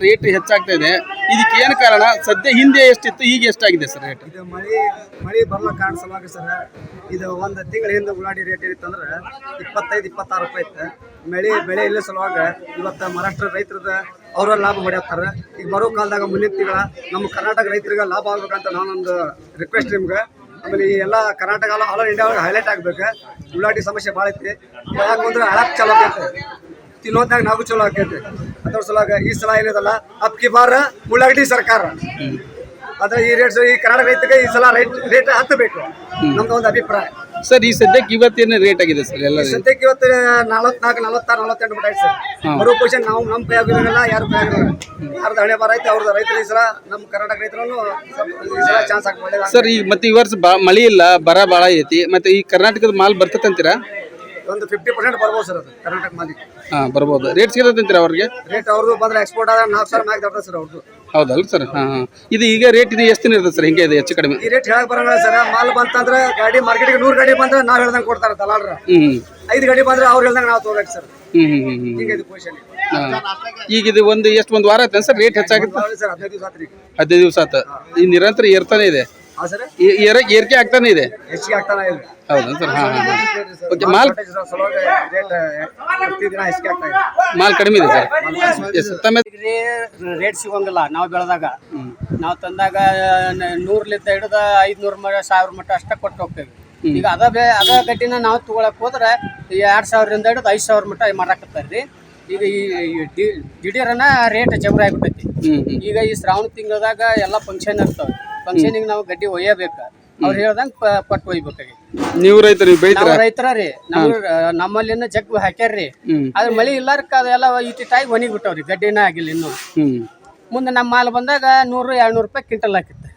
Rate ಹೆಚ್ಚಾಗ್ತಾ ಇದೆ. ಇದಕ್ಕೆ ಏನು ಕಾರಣ? ಸದ್ಯ ಹಿಂದೆ ಎಷ್ಟಿತ್ತು, ಈಗ ಎಷ್ಟಾಗಿದೆ ಸರ್ ರೇಟ್? ಇದು ಮಳಿ ಬರ್ಲ ಕಾರಣ ಸಲುವಾಗಿ ಸರ್, ಇದು ಒಂದು ತಿಂಗಳ ಹಿಂದೆ ಉಳ್ಳಾಗಡ್ಡಿ ರೇಟ್ ಇತ್ತಂದ್ರೆ 25-26 ರೂಪಾಯಿ ಇತ್ತು. ಬೆಳೆ ಇಲ್ಲ ಸಲುವಾಗಿ ಇವತ್ತು ಮಹಾರಾಷ್ಟ್ರ ರೈತರದ ಅವರ ಲಾಭ ಹೊಡೆಯುತ್ತಾರೆ. ಈಗ ಬರೋ ಕಾಲದಾಗ ಮುಂದಿನ ತಿಂಗಳ ನಮ್ಮ ಕರ್ನಾಟಕ ರೈತರಿಗೆ ಲಾಭ ಆಗ್ಬೇಕಂತ ನಾನೊಂದು ರಿಕ್ವೆಸ್ಟ್ ನಿಮ್ಗೆ. ಆಮೇಲೆ ಈ ಎಲ್ಲ ಕರ್ನಾಟಕ ಆಲ್ ಇಂಡಿಯಾ ಒಳಗೆ ಹೈಲೈಟ್ ಆಗ್ಬೇಕು. ಉಳ್ಳಾಗಡ್ಡಿ ಸಮಸ್ಯೆ ಭಾಳ ಐತಿ. ಯಾಕಂದ್ರೆ ಹಳಕ್ ಚಲೋ ಆಗೈತೆ, ತಿನ್ನೋದಾಗ ನಾವು ಚಲೋ ಆಕೈತಿ. ಅದ್ರ ಸಲುವಾಗಿ ಈ ಸಲ ಏನಿದಲ್ಲ ಅಪ್ಕಿ ಬಾರ ಉಳ್ಳಾಗಡ್ಡಿ ಸರ್ಕಾರ ಆದ್ರೆ ಈ ರೇಟ್ ಈ ಕರ್ನಾಟಕ ರೈತರಿಗೆ ಈ ಸಲ ರೇಟ್ ಹತ್ತಬೇಕು, ನಮ್ದು ಒಂದು ಅಭಿಪ್ರಾಯ ಸರ್. ಈ ಸದ್ಯಕ್ಕೆ ಇವತ್ತೇನು ರೇಟ್ ಆಗಿದೆ ಸರ್? ಎಲ್ಲ ಸದ್ಯಕ್ಕೆ ಇವತ್ತು 44, 46, 48 ಬಿಟ್ಟು ಸರ್. ಮರು ಪೊಸಿಷನ್ ನಾವು ನಮ್ಮ ಕೈ ಆಗಿರೋಲ್ಲ, ಯಾರು ಕೈ ಆಗಿರೋಲ್ಲ. ಯಾರ್ದು ಹಣೆ ಬಾರ ಐತೆ ಅವ್ರದ್ದು ರೈತರು ಈ ಸಲ ನಮ್ಮ ಕರ್ನಾಟಕ ರೈತರನ್ನು ಈ ಸಲ ಚಾನ್ಸ್ ಹಾಕಿ ಸರ್. ಈಗ ಮತ್ತೆ ಈ ವರ್ಷ ಮಳಿ ಇಲ್ಲ, ಬರ ಭಾಳ ಐತಿ. ಮತ್ತೆ ಈ ಕರ್ನಾಟಕದ ಮಾಲ್ ಬರ್ತದಂತೀರಾ? ಒಂದು 50% ಬರ್ಬೋದು ಸರ್. ಅದು ಕರ್ನಾಟಕ ಮಾಲಿ ಬರ್ಬೋದು. ರೇಟ್ ಸಿಗತ್ತಂತೀರಾ ಅವ್ರಿಗೆ? ರೇಟ್ ಅವ್ರದ್ದು ಬಂದ್ರೆ ಎಕ್ಸ್ಪೋರ್ಟ್ ಆದ್ರೆ 4,000 ಮ್ಯಾಗ್ ದೊಡ್ಡ ಸರ್ ಅವ್ರದ್ದು. ಹೌದಲ್ಲ ಸರ್? ಇದು ಈಗ ರೇಟ್ ಇದು ಎಷ್ಟು ದಿನ ಇರ್ತದೆ ಸರ್? ಹಿಂಗೆ ಇದೆ ಹೆಚ್ಚು ಕಡಿಮೆ? ಈ ರೇಟ್ ಹೇಳಕ್ ಬರೋಣ ಸರ್. ಮಾಲ್ ಬಂತಂದ್ರೆ ಗಾಡಿ ಮಾರ್ಕೆಟ್ಗೆ 100 ಗಾಡಿ ಬಂದ್ರೆ ನಾವ್ ಹೇಳ್ದಂಗೆ ಕೊಡ್ತಾರೆ ದಲಾಲರ. 5 ಗಾಡಿ ಬಂದ್ರೆ ಅವ್ರು ಹೇಳ್ದಂಗೆ ನಾವು ತಗೋಬೇಕು ಸರ್. ಹಿಂಗೆ ಇದು ಪೊಸಿಷನ್. ಈಗ ಇದು ಒಂದು ವಾರ ಆಯ್ತು ಸರ್ ರೇಟ್ ಹೆಚ್ಚಾಗುತ್ತೆ ಸರ್. 15 ದಿವಸ ಆತ್ರಿ. 15 ದಿವಸ ಆತ. ಈ ನಿರಂತರ ಏರ್ತಾನೆ ಇದೆ, ಏರಿಕೆ ಆಗ್ತಾನೆ ಇದೆ, ಹೆಚ್ಚಿಗೆ ಆಗ್ತಾನೆ ಇದೆ. ಹೌದಾ ಸರ್? ಓಕೆ. ಮಾಲ್ ಮಾಲ್ ಕಡಿಮೆ ಇದೆ ಸರ್. ರೇಟ್ ಸಿಗೋಂಗಿಲ್ಲ. ನಾವು ಬೆಳೆದಾಗ ನಾವು ತಂದಾಗ 100ಲಿಂದ ಹಿಡಿದ 500 ಮಟ 1000 ಮಟ ಅಷ್ಟ ಕೊಟ್ಟು ಹೋಗ್ತೇವೆ. ಈಗ ಅದ ಗಡ್ಡಿನ ನಾವು ತಗೊಳಕ್ ಹೋದ್ರೆ 2000ರಿಂದ ಹಿಡಿದು 5000 ಮಟ ಮಾರಾಕತ್ತಾರ್ರಿ. ಈಗ ಈ ದಿಢೀರನ ರೇಟ್ ಜಬರ ಆಗ್ಬಿಟ್ಟೈತಿ. ಈಗ ಈ ಶ್ರಾವಣ ತಿಂಗಳದಾಗ ಎಲ್ಲ ಫಂಕ್ಷನ್ ಇರ್ತಾವೆ. ಫಂಕ್ಷನಿಗೆ ನಾವು ಗಡ್ಡಿ ಒಯ್ಯಬೇಕು. ಅವ್ರು ಹೇಳ್ದಂಗೆ ಪಟ್ಟು ಒಯ್ಬೇಕಾಗಿ. ನೀವು ರೈತರ ರೀ. ನಮ್ಮಲ್ಲಿನ ಜಗ್ ಹಾಕ್ಯಾರ್ರಿ. ಆದ್ರೆ ಮಳಿ ಇಲ್ಲಾರಕ್ಕ ಅದೆಲ್ಲ ಇಟ್ಟಿಟ್ಟಾಗಿ ಒಣಗಿ ಬಿಟ್ಟವ್ರಿ. ಗಡ್ಡಿನ ಆಗಿಲ್ಲ ಇನ್ನು. ಮುಂದೆ ನಮ್ಮ ಮಾಲ್ ಬಂದಾಗ 100-200 ರೂಪಾಯಿ ಕ್ವಿಂಟಲ್ ಹಾಕಿತ್ತೆ.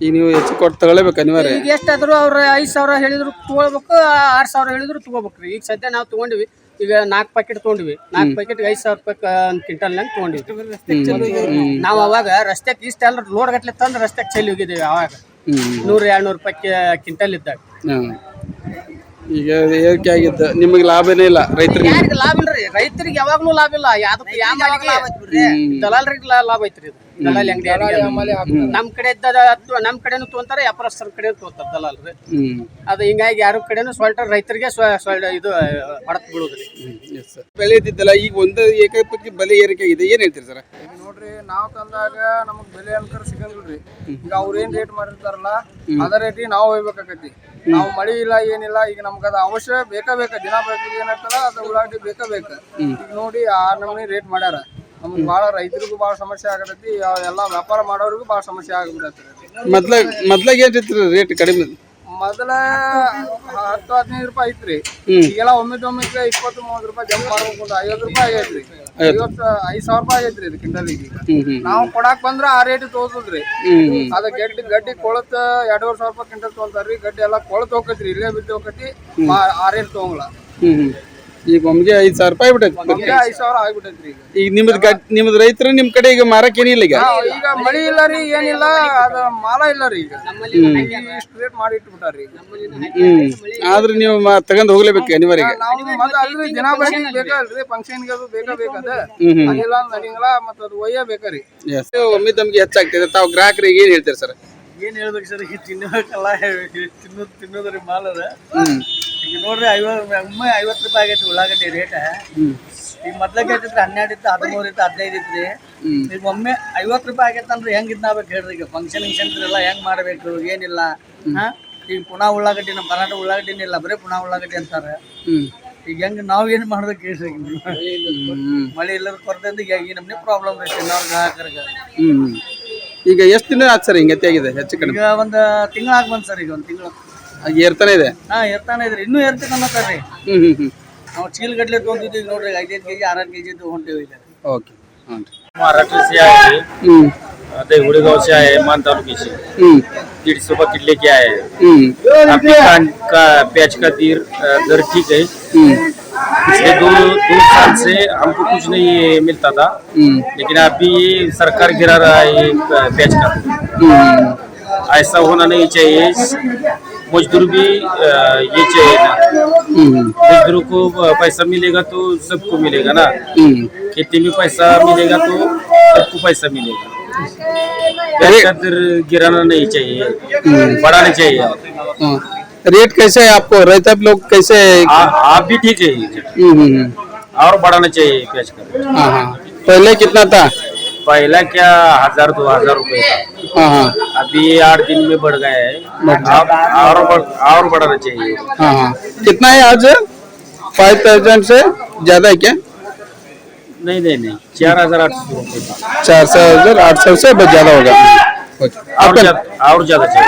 ಈಗ ನೀವು ಹೆಚ್ಚು ಕೊಟ್ಟು ತಗೊಳ್ಳೇಬೇಕು ಅನಿವಾರ್ಯ. ಈಗ ಎಷ್ಟಾದ್ರು ಅವ್ರು 5,000 ಹೇಳಿದ್ರು ತಗೊಳ್ಬೇಕು, 6,000 ಹೇಳಿದ್ರು ತಗೋಬೇಕ್ರಿ. ಈಗ ಸದ್ಯ ನಾವು ತಗೊಂಡಿವಿ. ಈಗ 4 ಪ್ಯಾಕೆಟ್ ತೊಗೊಂಡ್ವಿ. 4 ಪ್ಯಾಕೆಟ್ 5,000 ರೂಪಾಯಿ ಕ್ವಿಂಟಲ್ ನಂಗೆ ತೊಗೊಂಡಿವಿ. ನಾವು ಅವಾಗ ರಸ್ತೆಗೆ ಇಷ್ಟೆಲ್ಲ ಲೋಡ್ ಗಟ್ಲೆ ತಂದು ರಸ್ತೆಗೆ ಚೆಲ್ಲಿ ಹೋಗಿದ್ದೀವಿ. ಅವಾಗ 100-200 ರೂಪಾಯಿ ಕ್ವಿಂಟಲ್ ಇದ್ದಾಗ. ಈಗ ಏರಿಕೆ ಆಗಿತ್ತು. ನಿಮಗೆ ಲಾಭನೇ ಇಲ್ಲ ರೈತರಿಗೆ? ಯಾರಿಗೆ ಲಾಭ ಇಲ್ರಿ? ರೈತರಿಗೆ ಯಾವಾಗ್ಲೂ ಲಾಭ ಇಲ್ಲ. ದಲಾಲರಿಗೆ ಲಾಭ ಐತ್ರಿ. ದಲಾಲಿ ಅಂಗಡಿ ನಮ್ ಕಡೆ ನಮ್ ಕಡೆನು ತೊಗೊಂತಾರ, ವ್ಯಾಪಾರಸ್ಥರ ಕಡೆ ತೊಗೊಂತಾರ ದಲಾಲ್ರಿ. ಅದು ಹಿಂಗಾಗಿ ಯಾರ ಕಡೆನು ರೈತರಿಗೆ ಇದು ಹೊಡೆತ್ ಬಿಡುದ್ರಿ. ಬೆಲೆ ಇದ್ದಿದ್ದಲ್ಲ, ಈಗ ಒಂದು ಏಕಪಕ್ಷಿ ಬೆಲೆ ಏರಿಕೆ ಆಗಿದೆ. ಏನ್ ಹೇಳ್ತೀರಿ ಸರ್? ನೋಡ್ರಿ, ನಾವು ತಂದಾಗ ನಮಗ್ ಬೆಲೆ ಅನ್ಕರ್ ಸಿಗಂಗಿಲ್ರಿ. ಈಗ ಅವ್ರ ಏನ್ ರೇಟ್ ಮಾಡಿರ್ತಾರಲ್ಲ ಅದ ರೇಟಿಗೆ ನಾವು ಹೋಗ್ಬೇಕಾಕತಿ. ನಾವು ಮಳಿ ಇಲ್ಲ ಏನಿಲ್ಲ. ಈಗ ನಮ್ಗದ ಅವಶ್ಯ ಬೇಕಾ ದಿನ ಬೇಕು ಏನಾಗ್ತಲ್ಲ ಅದು ಉಳ್ಳಾಗಡ್ಡಿ ಬೇಕಾ. ಈಗ ನೋಡಿ ಆ ನಮೂನಿ ರೇಟ್ ಮಾಡ್ಯಾರ. ನಮ್ಗೆ ಭಾಳ ರೈತರಿಗೂ ಭಾಳ ಸಮಸ್ಯೆ ಆಗತೈತಿ. ಎಲ್ಲ ವ್ಯಾಪಾರ ಮಾಡೋರಿಗೂ ಭಾಳ ಸಮಸ್ಯೆ ಆಗ್ಬಿಡತ್ರಿ. ಮೊದ್ಲಾಗ ಏನಿತ್ತು ರೇಟ್ ಕಡಿಮೆ? ಮೊದಲ 10-15 ರೂಪಾಯಿ ಐತ್ರಿ. ಈಗೆಲ್ಲ ಒಮ್ಮೆ 20-30 ರೂಪಾಯಿ ಜಂಪ್ ಮಾಡ್ಬೇಕು. 50 ರೂಪಾಯಿ ಆಗೈತ್ರಿ. 5,000 ರೂಪಾಯಿ ಆಗೈತ್ರಿ ಇದು ಕ್ವಿಂಟಲಿಗೆ. ನಾವು ಕೊಡಾಕ್ ಬಂದ್ರ ಆ ರೇಟ್ ತೋದದ್ರಿ. ಅದ ಗಡ್ಡಿ ಕೊಳತ 2,500 ರೂಪಾಯಿ ಕ್ವಿಂಟಲ್ ತಗೊಂತಾರ್ರಿ. ಗಡ್ಡಿ ಎಲ್ಲ ಕೊಳತ್ ಹೋಗತ್ರಿ, ಇಲ್ಲೇ ಬಿದ್ದು ಹೋಗತಿ. ಆ ರೇಟ್ ತಗೊಂಗಲ್ಲ. ಈಗ ಒಮ್ಗೆ 5,000 ರೂಪಾಯಿ ಬಿಟ್ಟೈತಿ. 5,000 ಆಗ್ಬಿಟ್ಟೈತ್ರಿ. ಈಗ ನಿಮ್ದು ರೈತರು ನಿಮ್ ಕಡೆ ಈಗ ಮಾರಕ್ ಏನಿಲ್ಲ. ಈಗ ಮಳಿ ಇಲ್ಲ ರೀ, ಏನಿಲ್ಲ. ಅದ ಮಾಲ ಇಲ್ಲ ರೀ. ಈಗ ಇಷ್ಟು ರೇಟ್ ಮಾಡಿ ಇಟ್ಬಿಟ್ಟಾರ್ರಿ. ಆದ್ರೆ ನೀವು ತಗೊಂಡ್ ಹೋಗ್ಲೇಬೇಕು ಅನಿವಾರ್ಯ. ಅಲ್ರಿ ದಿನ ಬರೀ ಬೇಕಲ್ರಿ, ಫಂಕ್ಷನ್ಗೆ ಅದು ಬೇಕದ. ಅದಿಲ್ಲ ನಡಿಂಗಿಲ್ಲ, ಮತ್ತ ಅದು ಒಯ್ಯ ಬೇಕ್ರಿ. ಒಮ್ಮೆ ತಮ್ಗೆ ಹೆಚ್ಚಾಗ್ತದೆ. ತಾವು ಗ್ರಾಹಕರಿಗೆ ಏನ್ ಹೇಳ್ತೀರಿ ಸರ್? ಏನ್ ಹೇಳ್ಬೇಕು ಸರ್? ಈಗ ತಿನ್ನಬೇಕಲ್ಲ, ತಿನ್ನೋದ್ರಿ ಮಾಲ್ ಅದ. ಈಗ ನೋಡ್ರಿ, 50 ರೂಪಾಯಿ ಆಗೈತಿ ಉಳ್ಳಾಗಡ್ಡಿ ರೇಟ್. ಈಗ ಮೊದ್ಲಕ್ಕೆ ಐತಿತ್ರಿ 12 ಇತ್ತು, 13 ಇತ್ತು, 15 ಇತ್ರಿ. ಈಗ ಒಮ್ಮೆ 50 ರೂಪಾಯಿ ಆಗೈತೆ ಅಂದ್ರೆ ಹೆಂಗ್ ಇದ್ನಾಗ್ಬೇಕು ಹೇಳ್ರಿ? ಈಗ ಫಂಕ್ಷನ್ ಎಲ್ಲ ಹೆಂಗ್ ಮಾಡ್ಬೇಕು ಏನಿಲ್ಲ. ಈಗ ಪುನಃ ಉಳ್ಳಾಗಡ್ಡಿ, ನಮ್ಮ ಕರ್ನಾಟಕ ಉಳ್ಳಾಗಡ್ಡಿನ ಇಲ್ಲ, ಬರೀ ಪುನಃ ಉಳ್ಳಾಗಡ್ಡಿ ಅಂತಾರೆ. ಈಗ ಹೆಂಗ್ ನಾವ್ ಏನ್ ಮಾಡ್ಬೇಕು ಹೇಳ್ರಿ? ಮಳೆ ಇಲ್ಲದ ಕೊರತೆ ಈಗ ನಮ್ಗೆ ಪ್ರಾಬ್ಲಮ್ ಐತಿ ನಾವು ಗ್ರಾಹಕರಿಗೆ. ಈಗ ಎಷ್ಟು ದಿನ ಆಯ್ತು ಸರ್ ಹಿಂಗೆ ಆಗಿದೆ? ಹೆಚ್ಚು ಕಡಿಮೆ ಈಗ ಒಂದು ತಿಂಗಳ ಆಗಿ ಬಂದ್ ಸರ್. ಈಗ ಒಂದು ತಿಂಗಳು ಏರ್ತಾನೆ ಇದೆ. ಏರ್ತಾನೆ ಇದ್ರಿ. ಇನ್ನೂ ಏರ್ತೀವಿ ಅನ್ನತ್ತಾರ್ರಿ. ನಾವು ಚೀಲ ಗಟ್ಲೆ ತೊಗೊಂಡಿದ್ದೀವಿ ನೋಡ್ರಿ. 5-5 ಕೆಜಿ 6 ಕೆಜಿ ಹೊಂಟೇವಿ. ओके महाराष्ट्र से आए थे, गुड़गांव से आए, मान तालुके से 150 रुपये किलो के आए। आपके कान का प्याज का दर ठीक है। पिछले दो साल से हमको कुछ नहीं मिलता था, लेकिन अभी सरकार गिरा रहा है प्याज का। ऐसा होना नहीं चाहिए। मजदूर भी ये चाहिए ना। मजदूरों को पैसा मिलेगा तो सबको मिलेगा ना। खेती में पैसा मिलेगा तो सबको पैसा मिलेगा। प्याज का दर गिराना नहीं चाहिए, बढ़ाना चाहिए। हाँ। रेट कैसे है आपको रैता लोग कैसे? आप भी ठीक है, और बढ़ाना चाहिए प्याज का। हाँ हाँ। पहले कितना था? पहला क्या 1000-2000 रुपए था। हाँ हाँ। अभी 8 दिन में बढ़ गया है। और बढ़ाना चाहिए। हाँ हाँ। कितना है आज? 5000 से ज्यादा है क्या? नहीं 4800 रुपए था। 4800 से ज्यादा होगा। और ज्यादा चाहिए।